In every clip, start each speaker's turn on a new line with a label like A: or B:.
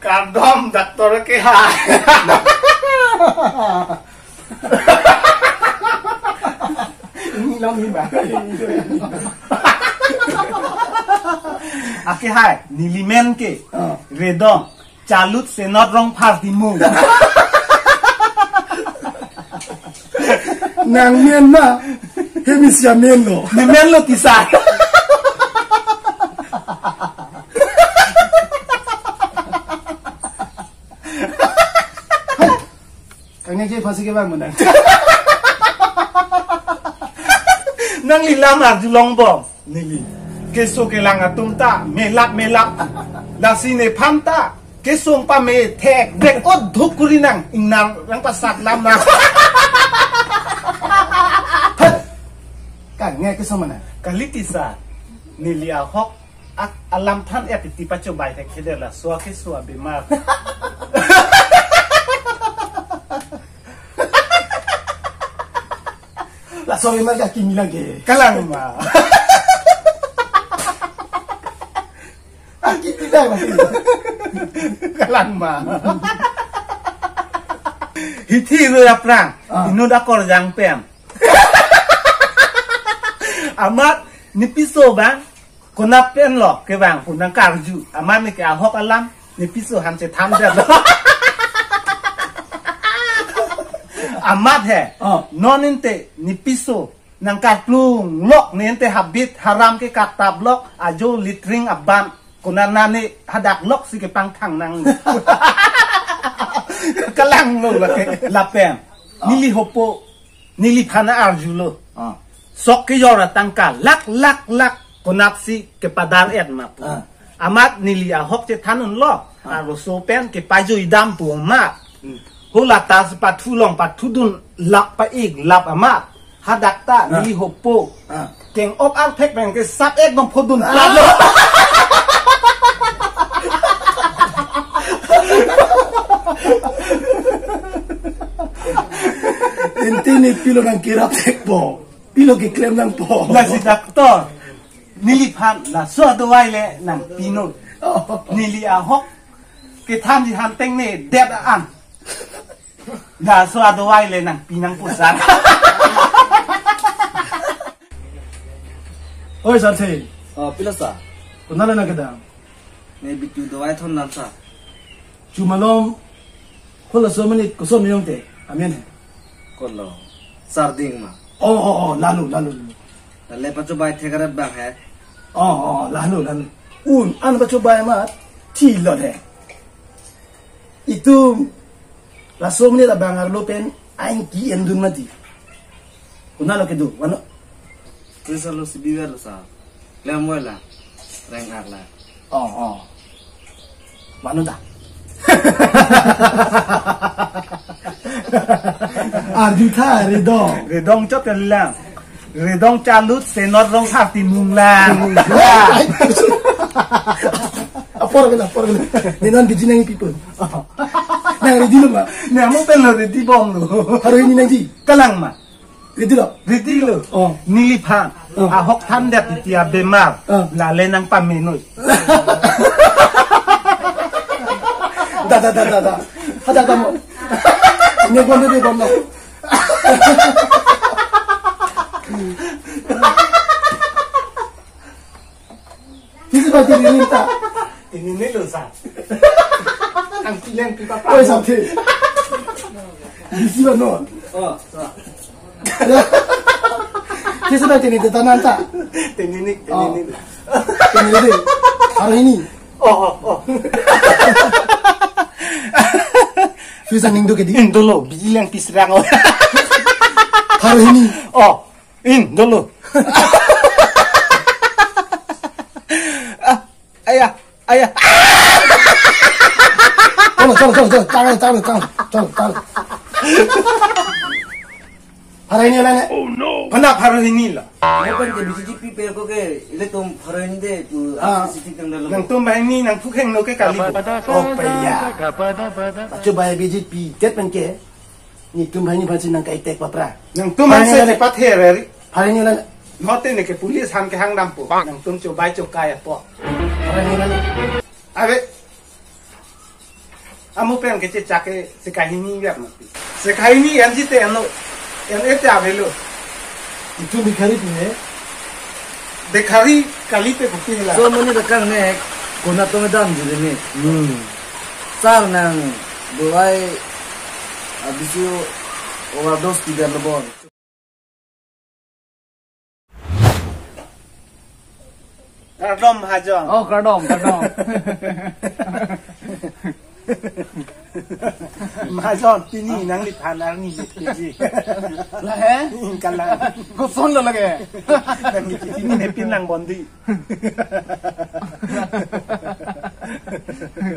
A: Kardom doktor ke hai.
B: Ini long ni ba.
A: Ake hai nilimen ke redom calut senot rong pas di mu.
B: Nang mien ma. Hemis ya mien lo.
A: Nimen lo tisai.
B: Kanya je pasi ke bang menang.
A: Nang lilam arju long bom. Nili. Keso ke lang atum ta melap. Lasine panta. Keso pa me tek dek od dhuk kuri nang inang lang pasat lam na.
B: Kan nghe cái sao mà này.
A: Kalitisa nili ahok alam than epiti pacobai tek kedela sua ke sua bemar.
B: Lah sorry mà cái kimi lagi.
A: Kalang ma.
B: Kimi dah mati.
A: Kalang ma. Hiti ru aprang. Inu da kor jang pem. Amat ni piso bang. Kona pen lo ke bang pun nang karju. Amat ni ke ahok alam ni piso han se tham dah. Amat he. Non inte ni piso nang kaplung lok ni inte habit haram ke katab lok ajo litring aban kona nani hadak lok si ke pang thang nang. Kalang lo la ke lapem. Nili hopo nili phana arjulo. Sok ke yora tangka lak konapsi ke padar et ma. Amat nili ahok je thanun lo aroso pen ke pajo idam pu ma. Hula tas patu long patu dun lap pa ik lap amat hadak ta nili hopo keng op ar pek bang ke sap ek bang podun lap lo.
B: Inti ni pilo nang kirap tek po. Pilo ke klaim nang po.
A: La si doktor nili phan la so do wai le nang pinol nili ahok ke tham di han teng ne det an la so do wai le nang pinang pusan.
B: Oi santai.
C: Pilasa.
B: Kunala na kada.
C: May bitu dawai thon nan sa.
B: Cumalom hola so mani ko so miyong te. Amen.
C: Kollo. Sarding ma.
B: Lalu.
C: Le pacho bai thegara bang hai.
B: Lalu. An pacho bai ma ti lot hai. Itu la so mani la bangar lo pen ain ki endun mati. Kunala ke do. Wano.
C: Kesa lo si biwer sa. Le moela. Reng arla.
B: Mano dah. Arjuta
A: redong chot kan lang redong calut senot rong hati mung lang.
B: Apor gila. Ni non biji nang people. Nang ready lo ma.
A: Ne amo pen lo ready bom lo.
B: Haro ini nang di.
A: Kalang ma.
B: Ready lo.
A: Nili phan. Ahok than det tia bemar. La le nang pamenoi.
B: Da. Hada kamu. Ini bondo. Kisi baca ini tak?
A: Ini ni lo sa. Ang pileng pipa pa.
B: Oi santai. Kisi bano.
C: Sa.
B: Kisi baca ini tetanan tak?
A: Teninik.
B: Ini. Hari ini. Fisa ning do ke di.
A: Indolo bilang pisrang.
B: Hari ini.
A: Indolo. Ayah.
B: Jangan. Hari ini lah.
A: Kenapa hari ini lah?
C: Apa je BJP pe ko ke ile tum harin de tu city tang dalam.
A: Nang tumba ini nang fukheng no ke kali.
B: Paya. Coba BJP tet pen ke. Ni tumba ini pasti nang kai tek papra.
A: Nang tumba se cepat hereri.
B: Hari ini lah.
A: Ngote ne ke pulis han ke hang dampo. Nang tum coba cokai po.
B: Hari ini lah.
A: Abe. Amu pen ke cake sekahini biar mati. Sekahini yang jite yang itu apa lo?
B: Itu Bikhari punya.
A: Bikhari kali pe bukti lah.
C: So mana dekat nek, kona tu medan jadi ni. Sar nang buai abis itu overdose tiga lebon.
A: Kardom Hajon.
C: Oh kardom.
A: Hajon tini nang lipan ni ji.
C: Lah eh?
A: Kalang.
C: Kau phone lo lagi.
A: Nang tini ne pinang bondi.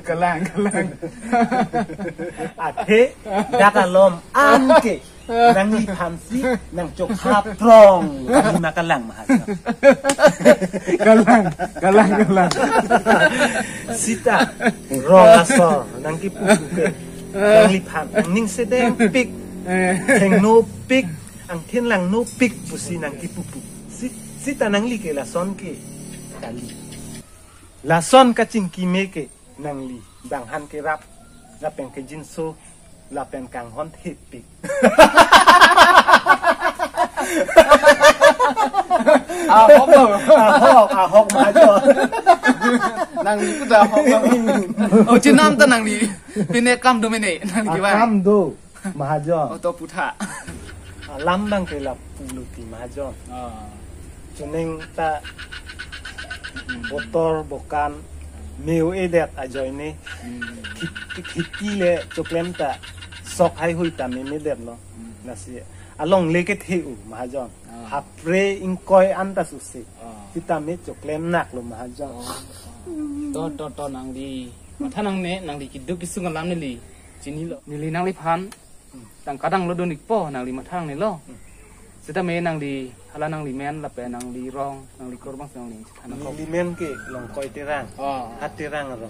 C: Kalang.
A: Ate dakalom anke nang lipan si nang cok haprong kami makalang Hajon.
C: Kalang.
A: Sita rolasor nang kipuke nang lipan ning sedeng pik heng no pik ang thiên lang no pik pusi nang kipupu sita nang li ke la son ke kali la son ka ching ki me ke nang li dang han ke rap la pen ke jinso la pen kang hon hit pik ahok majo
C: Nang li kuda ahok. Oh cinam tu nang li. Pine kam do mene nang li kibai.
A: kam do majo
C: Oh to putha.
A: lam bang ke la pulu ti majo Chuneng ta botol bokan meu edet ajoy ni khiti le choklem ta sok hai hui ta me medet lo nasi along leke theu mahajon hapre ingkoi antas usi kita me choklem nak lo mahajon
D: to nang di mata nang ne nang di kiduk kisungan lam ni li cini lo nili nang li pan tang kadang lo donik po nang li matang ni lo sita me nang di hala nang li men la pe nang li rong nang li korbang nang li anak ko
A: limen ke long koi terang
D: oh
A: hati rang ro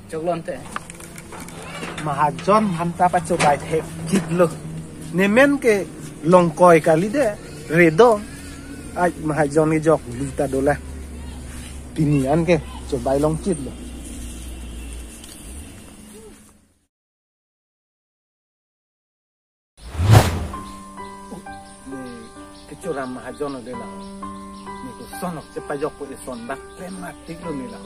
D: choklon te
A: mahajon hanta pa chobai thek kitlo nemen ke long koi kali de redo ai mahajon ni jok luta dola pinian ke cobai long chit lo kecuram mahajon de la ni ko sonok cepajok ko son bak tematik lo ni la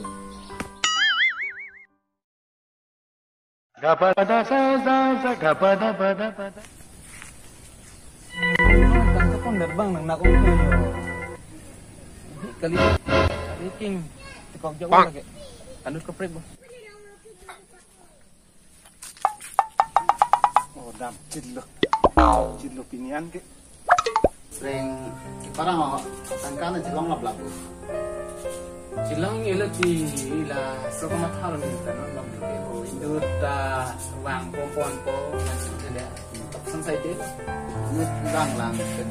A: gapada sa gapada pada
D: tang kapon derbang nang nak kali king tikok jauh lagi anut keprek bo
A: oh dam chidlo pinian ke
B: Sering parang tangkana jelong lap lapu.
D: Silang ilo ti la so ko mathalo ni ta no lam ke ho indu ta wang pon po kan se le sang sai te
B: Nut lang ken.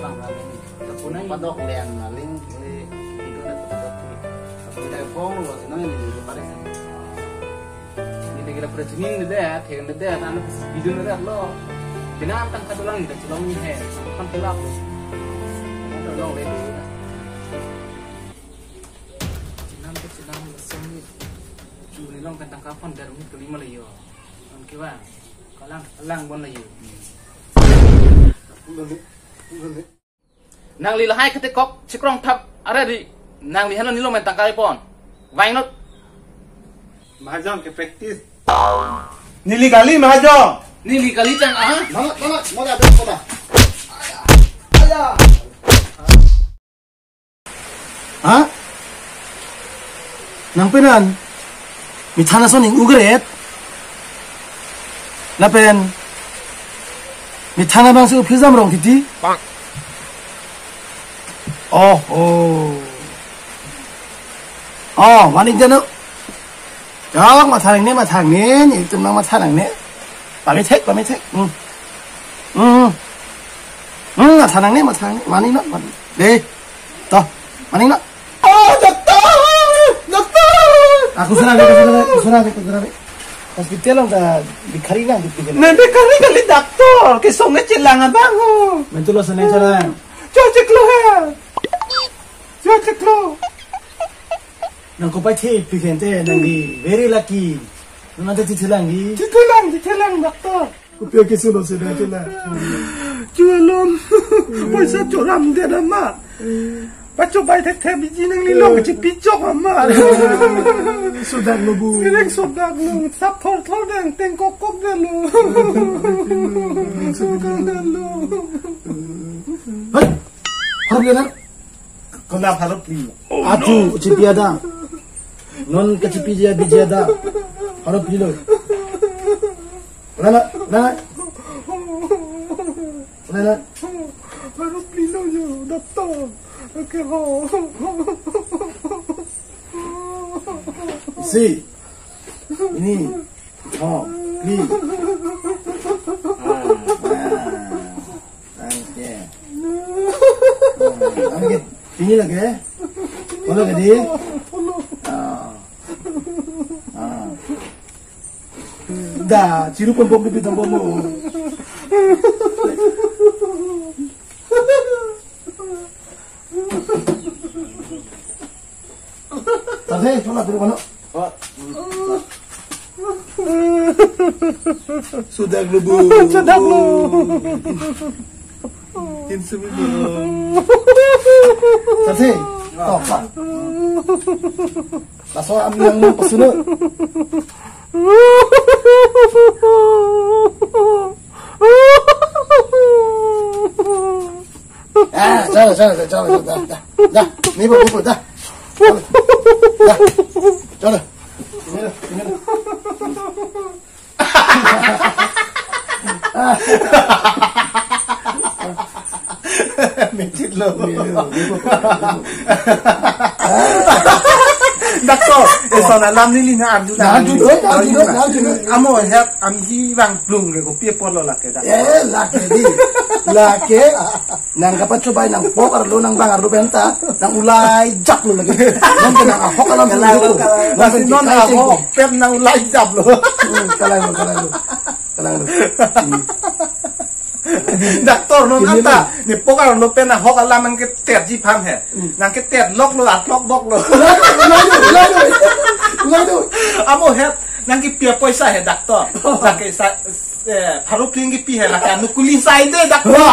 B: Lang ni.
D: ta punai
B: Padok len ling le itu na padok ni. Tapi dai bong lo no ni pare sa.
D: ni lagi la prajinin ni de thegen de ta no video ni lo binam tang ka dulang ni ta chulong ni he kan pelak ta long le Cinam semi ni long kan tang kapon darum ni kelima le yo kan kiwa kalang bon le yo nang li la hai kete kok chikrong thap are di nang li hanon ni lo men tang kai pon vaing not
A: mahajon ke practice nili kali mahajon
D: ni li kali chang
B: Mau ada apa? Ayah. Hah? Nampinan. Mitana soning ugret. Lapen. Mitana bang su pizam rong titi.
D: Bang.
B: Waning jano. Jawak ma thang ni, itu nang ma thang ni. Bà mới thích. Là thằng này mà thằng mà nó đi. To, mà nó. Doctor. Aku sana. Hospital lang ta Bikhari lang dito.
A: Nanti kali doktor ke songe cilangan bango
B: Mentulo sana sana.
A: cocok lo.
B: nang ko pa che pikente nang di very lucky nang ta titelang di
A: titelang doktor
B: ko pio ke sulo se da tela
A: jualom paisa choram de ma Pacu bayi teh biji nang lilo kecil picok ama.
B: Sudah lubu.
A: Sering sudah lu. Sapor thol deng tengkokok deh lu. Sudah lu.
B: Hei, harap lihat.
A: Kenapa harap lihat?
B: Acu cipi ada. Non kecipi dia biji ada. Harap lihat. Lala.
A: Harap lihat je, doktor. Okay,
B: Si, ini, ni, okay, ini lagi, follow ke dia, dah, ciru pun bom bibit bom. Tadi, coba dulu mana? Sudah lubu.
A: Sudah lu.
B: Tadi, apa? Masuk ambil yang mau pesunut. Jangan, dah, ni buku dah. Dah, jangan. Ini.
A: Mencit lo. Doktor, esok alam ni na arju. Amo help amji bang plung ke ko piepon lo lake dah.
B: Lake di. Lake nang kapan coba nang pok arlo nang bang arlo benta nang ulai jak lo lagi. Nang nang ahok alam itu.
A: Masih non ahok pep nang ulai jap lo.
B: Kalang lo.
A: Doktor non anta ni pok arlo pen ahok alam nang ke terji pam he. Nang ke ter lok lo at lok bok lo.
B: Ulai.
A: Amo help nang ki pia poisa he doktor. Nang ke sa harap tinggi pi he lah kan nukulin side doktor.